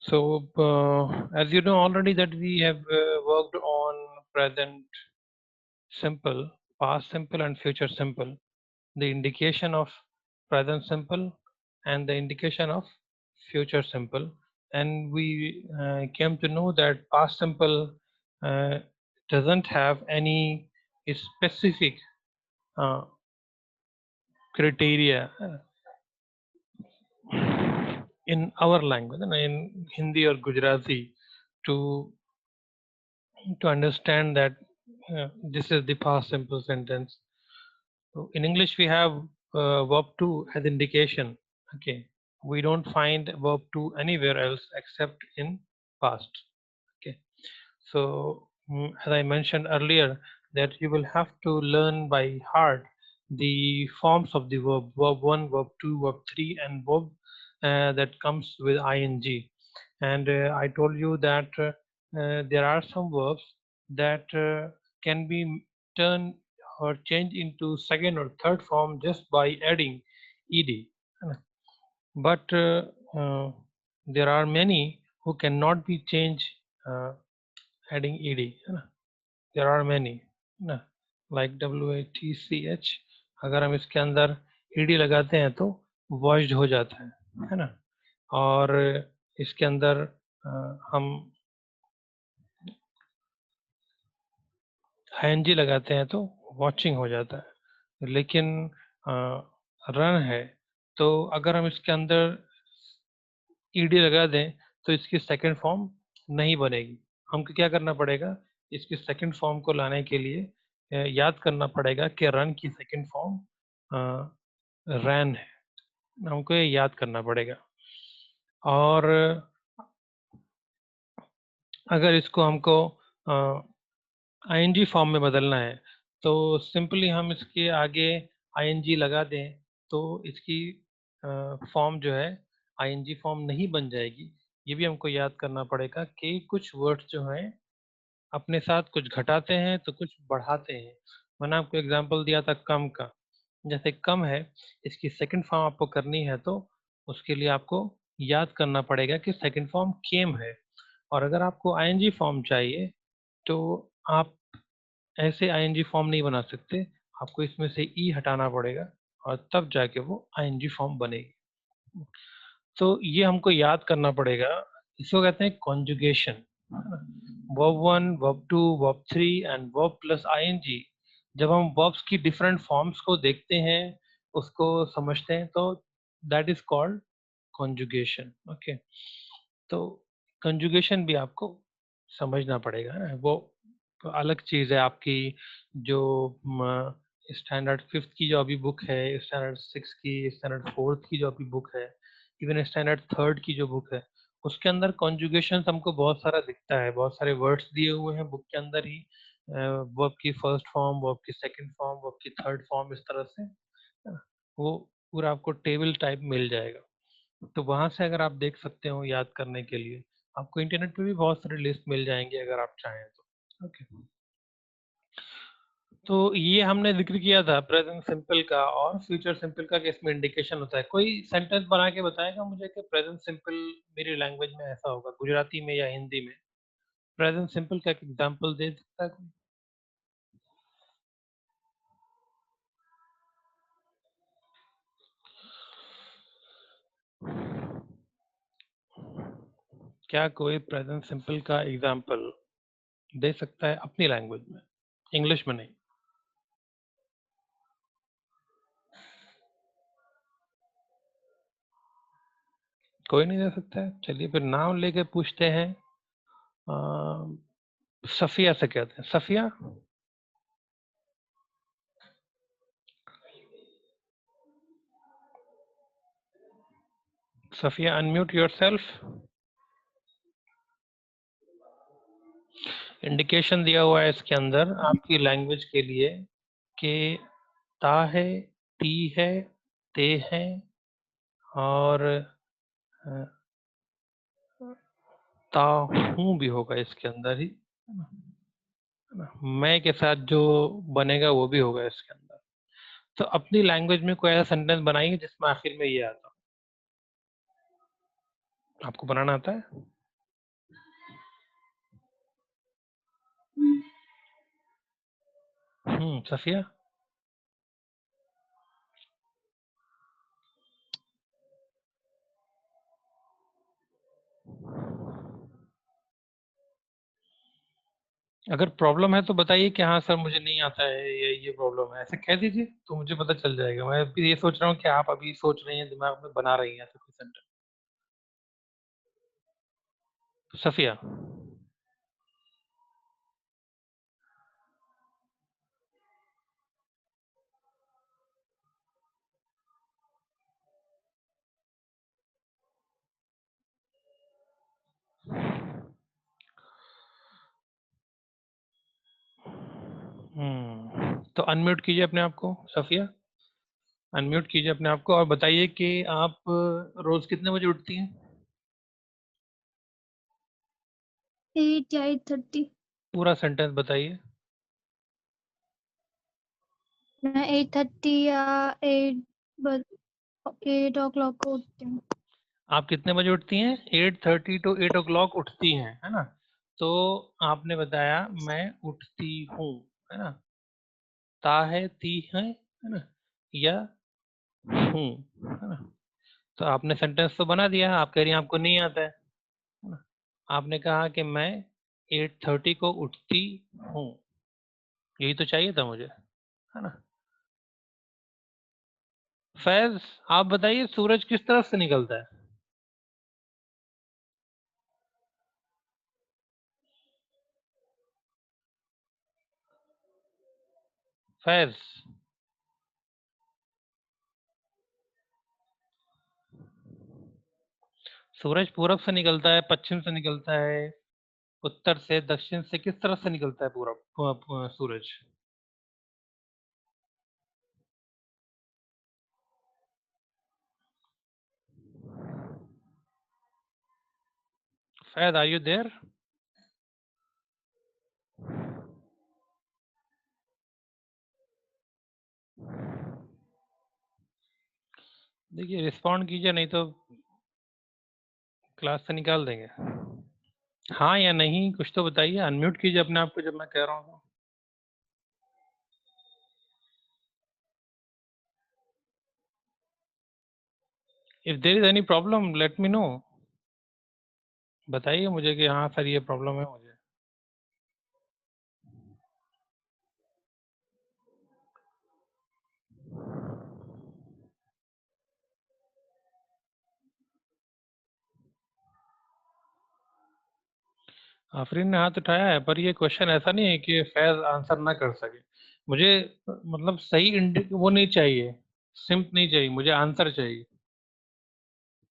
So, as you know already that we have worked on present simple, past simple, and future simple. The indication of present simple and the indication of future simple. And we came to know that past simple uh, doesn't have any specific uh, criteria in our language, in Hindi or Gujarati, to understand that this is the past simple sentence. So in English, we have verb to as indication. Okay, we don't find verb to anywhere else except in past. Okay, so as I mentioned earlier, that you will have to learn by heart the forms of the verb, verb one, verb two, verb three, and verb that comes with ing. And I told you that there are some verbs that can be turned or changed into second or third form just by adding ed. But there are many who cannot be changed adding ed. There are many ना, like WATCH. अगर हम इसके अंदर ed लगाते हैं तो voiced हो जाता है ना. और इसके अंदर हम ing लगाते हैं तो वॉचिंग हो जाता है. लेकिन रन है तो अगर हम इसके अंदर ed लगा दें तो इसकी सेकंड फॉर्म नहीं बनेगी. हमको क्या करना पड़ेगा, इसकी सेकंड फॉर्म को लाने के लिए याद करना पड़ेगा कि रन की सेकंड फॉर्म रैन है. हमको ये याद करना पड़ेगा. और अगर इसको हमको ing फॉर्म में बदलना है तो सिंपली हम इसके आगे ing लगा दें तो इसकी फॉर्म जो है ing फॉर्म नहीं बन जाएगी. ये भी हमको याद करना पड़ेगा कि कुछ वर्ड्स जो हैं अपने साथ कुछ घटाते हैं तो कुछ बढ़ाते हैं. मैंने आपको एग्जांपल दिया था कम का. जैसे कम है, इसकी सेकंड फॉर्म आपको करनी है तो उसके लिए आपको याद करना पड़ेगा कि सेकंड फॉर्म केम है. और अगर आपको ing फॉर्म चाहिए तो आप ऐसे ing फॉर्म नहीं बना सकते. आपको इसमें से ई हटाना पड़ेगा और तब जाके वो ing फॉर्म बनेगी. तो ये हमको याद करना पड़ेगा. इसको कहते हैं conjugation. Verb one, verb two, verb three and verb plus ing. जब हम वर्ब्स की डिफरेंट फॉर्म्स को देखते हैं, उसको समझते हैं तो that is called conjugation. Okay, तो कंजुगेशन भी आपको समझना पड़ेगा. वो तो अलग चीज़ है आपकी जो स्टैंडर्ड फिफ्थ की जो अभी बुक है, स्टैंडर्ड सिक्स की, स्टैंडर्ड फोर्थ की जो अभी बुक है, इवन स्टैंडर्ड थर्ड की जो बुक है, उसके अंदर कॉन्जुगेशन हमको बहुत सारा दिखता है. बहुत सारे वर्ड्स दिए हुए हैं बुक के अंदर ही. वर्ब की फर्स्ट फॉर्म, वर्ब की सेकंड फॉर्म, वर्ब की थर्ड फॉर्म, इस तरह से वो पूरा आपको टेबल टाइप मिल जाएगा. तो वहां से अगर आप देख सकते हो याद करने के लिए, आपको इंटरनेट पे भी बहुत सारे लिस्ट मिल जाएंगे अगर आप चाहें तो. ओके, तो ये हमने जिक्र किया था प्रेजेंट सिंपल का और फ्यूचर सिंपल का कि इसमें इंडिकेशन होता है. कोई सेंटेंस बना के बताएगा मुझे कि प्रेजेंट सिंपल मेरी लैंग्वेज में ऐसा होगा, गुजराती में या हिंदी में. प्रेजेंट सिंपल का एक एग्जांपल दे सकता है कोई? क्या कोई प्रेजेंट सिंपल का एग्जांपल दे सकता है अपनी लैंग्वेज में, इंग्लिश में नहीं? कोई नहीं दे सकता है. चलिए फिर नाम लेके पूछते हैं. सफिया से कहते हैं. Safia, Safia unmute yourself. Indication दिया हुआ है इसके अंदर आपकी लैंग्वेज के लिए कि ता है, ती है, ते है और ता हूं भी होगा इसके अंदर ही. मैं के साथ जो बनेगा वो भी होगा इसके अंदर. तो अपनी लैंग्वेज में कोई ऐसा सेंटेंस बनाइए जिसमें आखिर में ये आता हो। आपको बनाना आता है? सफिया? अगर प्रॉब्लम है तो बताइए कि हाँ सर मुझे नहीं आता है, ये प्रॉब्लम है, ऐसे कह दीजिए तो मुझे पता चल जाएगा। मैं भी ये सोच रहा हूँ कि आप अभी सोच रही हैं, दिमाग में बना रही हैं ऐसा कोई सेंटेंस। सफिया? तो अनम्यूट कीजिए अपने आप को, सफिया। अनम्यूट कीजिए अपने आप को और बताइए कि आप रोज कितने बजे उठती हैं? 8 या 8:30। पूरा सेंटेंस बताइए। मैं 8:30 या 8 o'clock को उठती हूँ। आप कितने बजे उठती हैं? 8:30 to 8 o'clock उठती हैं, है ना? तो आपने बताया मैं उठती हूँ, है ना? ता है, ती है ना, या हूँ, है ना? तो आपने सेंटेंस तो बना दिया। आप कह रही हैं आपको नहीं आता है ना? आपने कहा कि मैं 8:30 को उठती हूँ, यही तो चाहिए था मुझे, है ना? फैज, आप बताइए सूरज किस तरफ से निकलता है? फैज? सूरज पूरब से निकलता है, पश्चिम से निकलता है, उत्तर से, दक्षिण से, किस तरफ से निकलता है सूरज? Faiz, are you there? देखिए रिस्पॉन्ड कीजिए, नहीं तो क्लास से निकाल देंगे। हाँ या नहीं कुछ तो बताइए। अनम्यूट कीजिए अपने आप को जब मैं कह रहा हूँ। If there is any problem let me know. बताइए मुझे कि हाँ सर ये प्रॉब्लम है मुझे। आफरीन ने हाथ उठाया है, पर ये क्वेश्चन ऐसा नहीं है कि फैज आंसर ना कर सके। मुझे मतलब सही वो नहीं चाहिए, सिम्प नहीं चाहिए, मुझे आंसर चाहिए।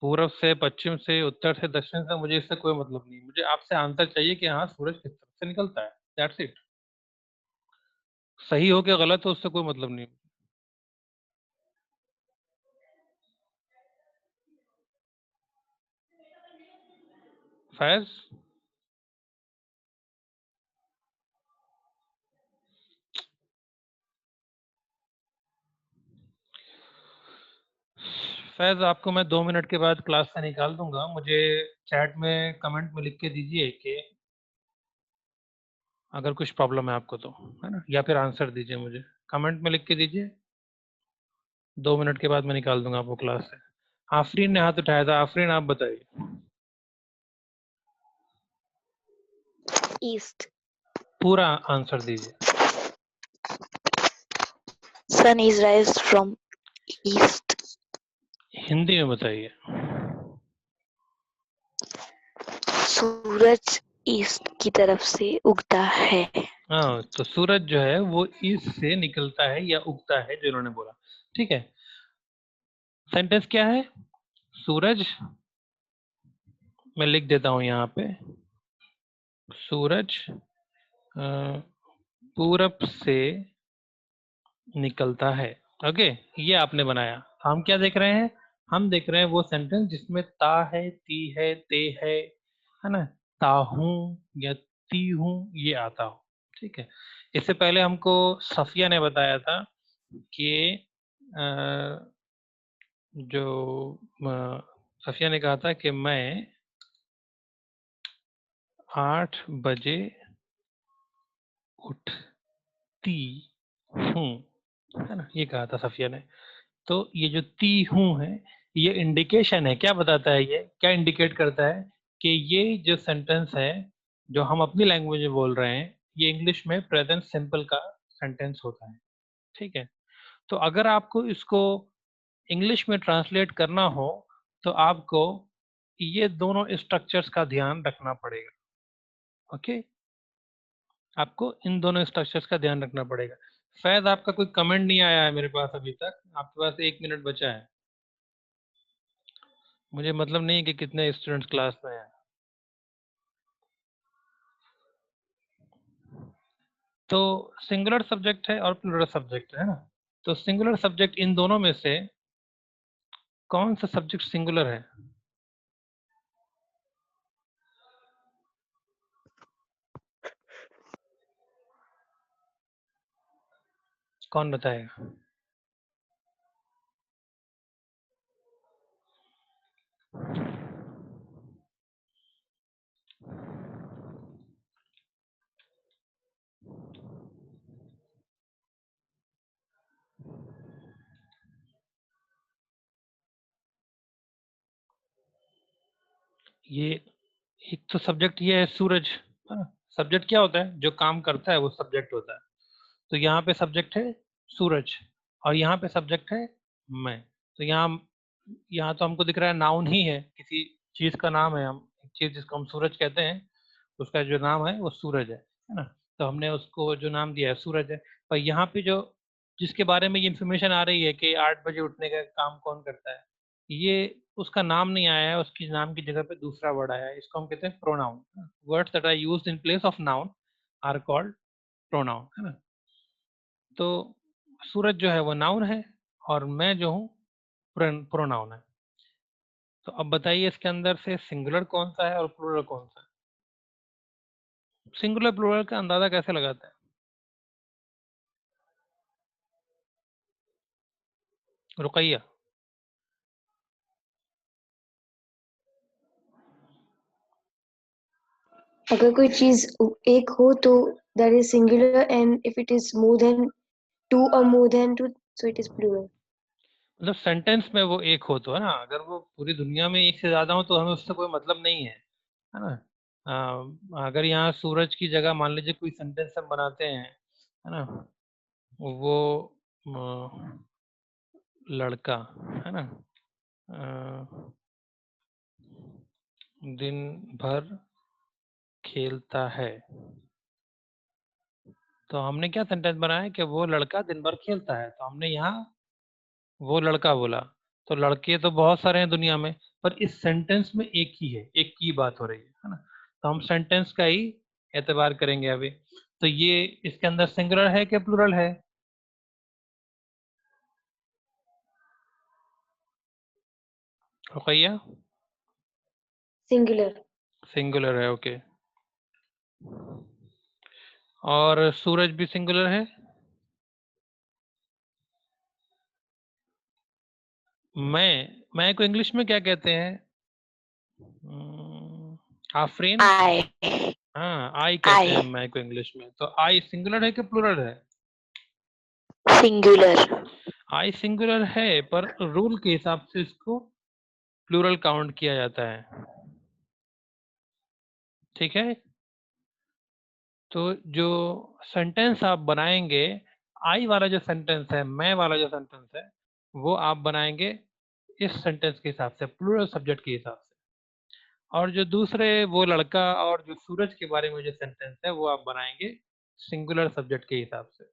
पूरब से, पश्चिम से, उत्तर से, दक्षिण से, मुझे इससे कोई मतलब नहीं। मुझे आपसे आंसर चाहिए कि हाँ सूरज किस तरफ से निकलता है, दैट्स इट। सही हो कि गलत हो उससे कोई मतलब नहीं। फैज? फैज आपको मैं 2 मिनट के बाद क्लास से निकाल दूंगा। मुझे चैट में कमेंट में लिख के दीजिए कि अगर कुछ प्रॉब्लम है आपको तो, है ना, या फिर आंसर दीजिए मुझे। कमेंट में लिख के दीजिए। 2 मिनट के बाद मैं निकाल दूंगा आपको क्लास से। आफरीन ने हाथ उठाया था, आफरीन आप बताइए। East. पूरा आंसर दीजिए। Sun is raised from east. Hindi में बताइए। सूरज ईस्ट की तरफ से उगता है। हाँ, तो सूरज जो है वो ईस्ट से निकलता है या उगता है, जो इन्होंने बोला। ठीक है, सेंटेंस क्या है? सूरज, मैं लिख देता हूं यहाँ पे, सूरज पूरब से निकलता है। ओके, ये आपने बनाया। हम क्या देख रहे हैं? हम देख रहे हैं वो सेंटेंस जिसमें ता है, ती है, ते है ना, ताहूं या ती हूं, ये आता हो। ठीक है, इससे पहले हमको सफिया ने बताया था कि जो सफिया ने कहा था कि मैं 8 बजे उठती हूँ, है ना, ये कहा था सफिया ने। तो ये जो ती हूँ है, ये इंडिकेशन है, क्या बताता है, ये क्या इंडिकेट करता है कि ये जो सेंटेंस है जो हम अपनी लैंग्वेज में बोल रहे हैं, ये इंग्लिश में प्रेजेंट सिंपल का सेंटेंस होता है। ठीक है, तो अगर आपको इसको इंग्लिश में ट्रांसलेट करना हो तो आपको ये दोनों स्ट्रक्चर्स का ध्यान रखना पड़ेगा। ओके, आपको इन दोनों स्ट्रक्चर्स का ध्यान रखना पड़ेगा। शायद आपका कोई कमेंट नहीं आया है मेरे पास अभी तक, आपके पास 1 मिनट बचा है। मुझे मतलब नहीं कि कितने स्टूडेंट्स क्लास में हैं। तो सिंगुलर सब्जेक्ट है और प्लूरल सब्जेक्ट है ना, तो सिंगुलर सब्जेक्ट इन दोनों में से कौन सा सब्जेक्ट सिंगुलर है? कौन बताएगा? ये एक तो सब्जेक्ट ये है सूरज, है ना। सब्जेक्ट क्या होता है? जो काम करता है वो सब्जेक्ट होता है। तो यहाँ पे सब्जेक्ट है सूरज और यहाँ पे सब्जेक्ट है मैं। तो यहाँ तो हमको दिख रहा है नाउन ही है, किसी चीज का नाम है। हम एक चीज जिसको हम सूरज कहते हैं, उसका जो नाम है वो सूरज है ना। तो हमने उसको जो नाम दिया है सूरज है। पर यहाँ पे जो जिसके बारे में ये इंफॉर्मेशन आ रही है कि 8 बजे उठने का काम कौन करता है, ये उसका नाम नहीं आया है, उसकी नाम की जगह पे दूसरा वर्ड आया है। इसको हम कहते हैं pronoun. Words that are used in place of noun are called pronoun, है ना। तो सूरज जो है वो नाउन है और मैं जो हूँ प्रोनाउन है। तो अब बताइए इसके अंदर से सिंगुलर कौन सा है और प्लूरल कौन सा है? सिंगुलर प्लूरल का अंदाजा कैसे लगाते हैं? रुकैया। अगर कोई चीज एक हो तो that is singular, and if it is more than two or more than two, so it is plural. मतलब सेंटेंस में वो एक हो तो, है ना। अगर वो पूरी दुनिया में एक से ज्यादा हो तो हमें उससे कोई मतलब नहीं है ना। अगर यहाँ सूरज की जगह मान लीजिए कोई सेंटेंस हम बनाते हैं, है ना, वो लड़का, है ना, दिन भर खेलता है। तो हमने क्या सेंटेंस बनाया कि वो लड़का दिन भर खेलता है, तो हमने यहाँ वो लड़का बोला। तो लड़के तो बहुत सारे हैं दुनिया में, पर इस सेंटेंस में एक ही है, एक की बात हो रही है ना। तो हम सेंटेंस का ही एतबार करेंगे अभी। तो ये इसके अंदर सिंगुलर है कि प्लूरल है? रुकैया? Singular. सिंगुलर है, ओके। और सूरज भी सिंगुलर है। मैं को इंग्लिश में क्या कहते हैं? आफरीन? I. हाँ, आई कहते हैं I. मैं को इंग्लिश में। तो आई सिंगुलर है कि प्लूरल है? Singular. आई सिंगुलर है, पर रूल के हिसाब से इसको प्लूरल काउंट किया जाता है। ठीक है, तो जो सेंटेंस आप बनाएंगे, आई वाला जो सेंटेंस है, मैं वाला जो सेंटेंस है, वो आप बनाएंगे इस सेंटेंस के हिसाब से, प्लूरल सब्जेक्ट के हिसाब से। और जो दूसरे वो लड़का और जो सूरज के बारे में जो सेंटेंस है, वो आप बनाएंगे सिंगुलर सब्जेक्ट के हिसाब से।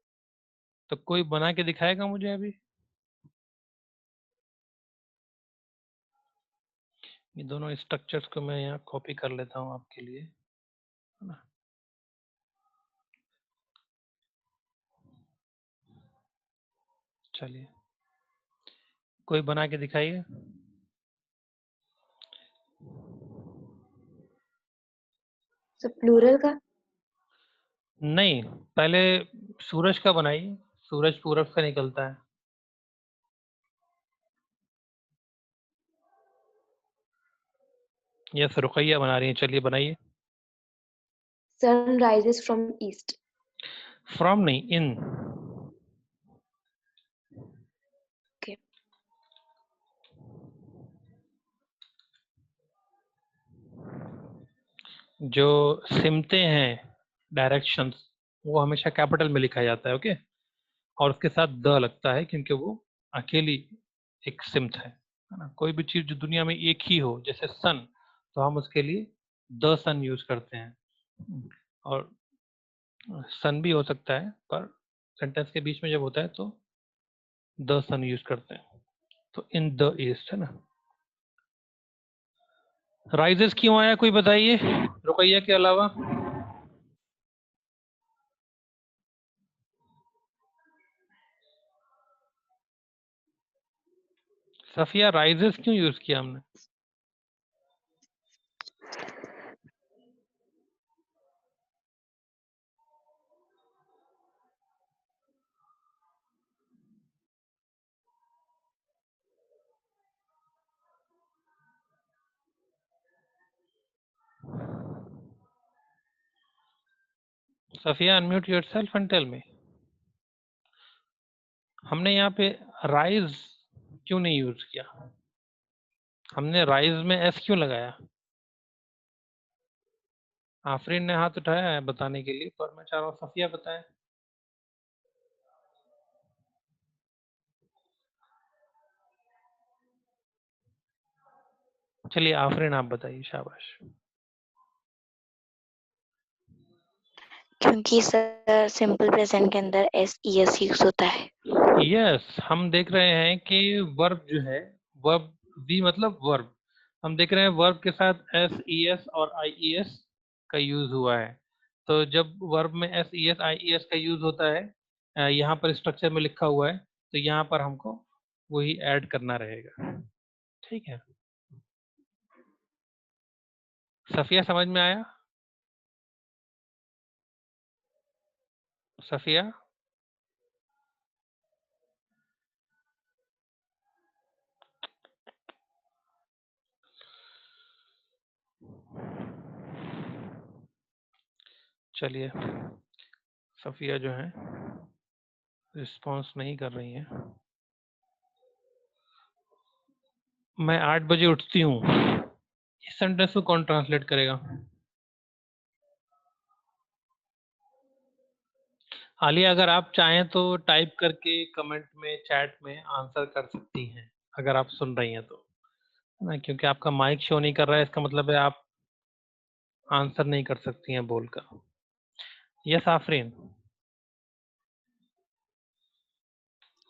तो कोई बना के दिखाएगा मुझे अभी? ये दोनों स्ट्रक्चर्स को मैं यहाँ कॉपी कर लेता हूँ आपके लिए, है ना। चलिए, कोई बना के दिखाइए। So plural का नहीं, पहले सूरज का बनाइए। सूरज पूरब से निकलता है। यस, रुकैया बना रही है, चलिए बनाइए। Sun rises from east. From नहीं, इन। Okay. जो सिमते हैं डायरेक्शंस, वो हमेशा कैपिटल में लिखा जाता है, ओके। और उसके साथ द लगता है क्योंकि वो अकेली एक सिमत है ना। कोई भी चीज जो दुनिया में एक ही हो, जैसे सन, तो हम उसके लिए द सन यूज करते हैं। और सन भी हो सकता है, पर सेंटेंस के बीच में जब होता है तो द सन यूज करते हैं। तो इन द ईस्ट है ना। राइजेस क्यों आया, कोई बताइए, रुकैया के अलावा। सफिया, राइजेस क्यों यूज किया हमने? Safiya, unmute yourself and tell me. हमने यहाँ पे राइज क्यों नहीं यूज किया? हमने राइज में एस क्यों लगाया? आफरीन ने हाथ उठाया है बताने के लिए, पर मैं चाह रहा हूँ सफिया बताए। चलिए आफरीन आप बताइए, शाबाश। क्योंकि सर सिंपल प्रेजेंट के अंदर SES यूज होता है। यस, हम देख रहे हैं कि वर्ब जो है, वर्ब वी मतलब वर्ब, हम देख रहे हैं वर्ब के साथ SES और IES का यूज हुआ है। तो जब वर्ब में SES IES का यूज होता है, यहाँ पर स्ट्रक्चर में लिखा हुआ है, तो यहाँ पर हमको वही ऐड करना रहेगा, ठीक है। सफिया समझ में आया? सफिया, चलिए, सफिया जो है रिस्पॉन्स नहीं कर रही है। मैं 8 बजे उठती हूँ, इस सेंटेंस को कौन ट्रांसलेट करेगा? आलिया, अगर आप चाहें तो टाइप करके कमेंट में, चैट में आंसर कर सकती हैं, अगर आप सुन रही हैं तो, है ना। क्योंकि आपका माइक शो नहीं कर रहा है, इसका मतलब है आप आंसर नहीं कर सकती हैं बोलकर। Yes Afreen.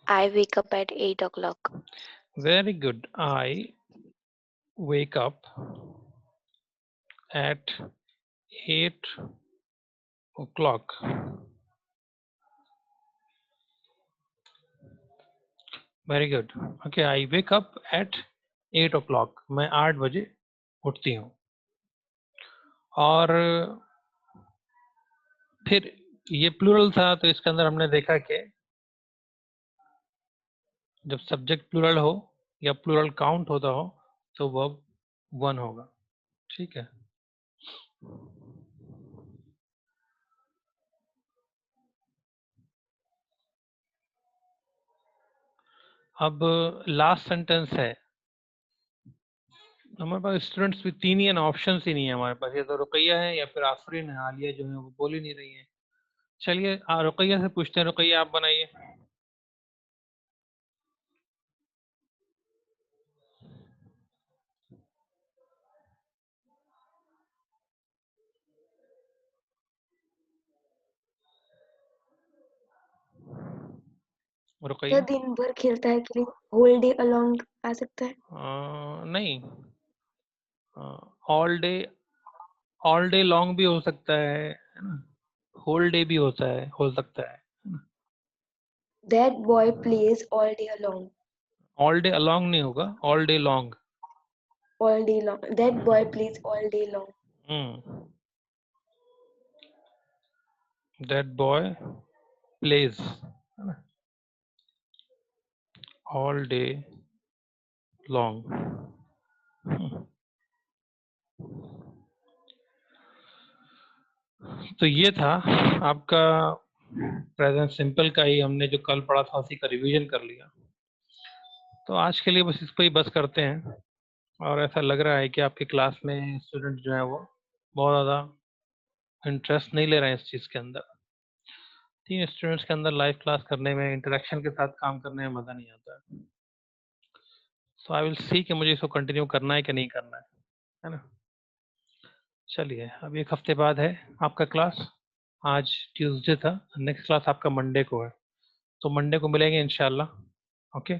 I wake up at 8 o'clock. Very good. I wake up at 8 o'clock. Very good. Okay, I wake up at 8 o'clock. मैं 8 बजे उठती हूँ। और फिर ये प्लूरल था, तो इसके अंदर हमने देखा कि जब सब्जेक्ट प्लूरल हो या प्लूरल काउंट होता हो तो वर्ब 1 होगा, ठीक है। अब लास्ट सेंटेंस है, हमारे पास स्टूडेंट्स भी 3 ही है ना, ऑप्शन ही नहीं है हमारे पास। या तो रुकैया है या फिर आफरीन है, आलिया जो है वो बोल ही नहीं रही है। चलिए रुकैया से पूछते हैं, रुकैया आप बनाइए। सर रुकैया। दिन भर खेलता है कि होल डे अलोंग आ सकता है? नहीं, ऑल डे लॉन्ग भी हो सकता है ना, होल डे भी होता है, हो सकता है। That boy plays all day long. All day along नहीं होगा, all day long. All day long. That boy plays all day long. That boy plays, है ना, ऑल डे लॉन्ग। तो ये था आपका प्रेजेंट सिंपल का ही, हमने जो कल पढ़ा था उसी का रिवीजन कर लिया। तो आज के लिए बस इस पर ही बस करते हैं। और ऐसा लग रहा है कि आपकी क्लास में स्टूडेंट जो है वो बहुत ज़्यादा इंटरेस्ट नहीं ले रहे हैं इस चीज़ के अंदर। 3 स्टूडेंट्स के अंदर लाइव क्लास करने में, इंटरेक्शन के साथ काम करने में मज़ा नहीं आता है। सो आई विल सी कि मुझे इसको कंटिन्यू करना है कि नहीं करना है ना। चलिए, अब 1 हफ्ते बाद है आपका क्लास। आज ट्यूसडे था, नेक्स्ट क्लास आपका मंडे को है, तो मंडे को मिलेंगे इंशाल्लाह। ओके।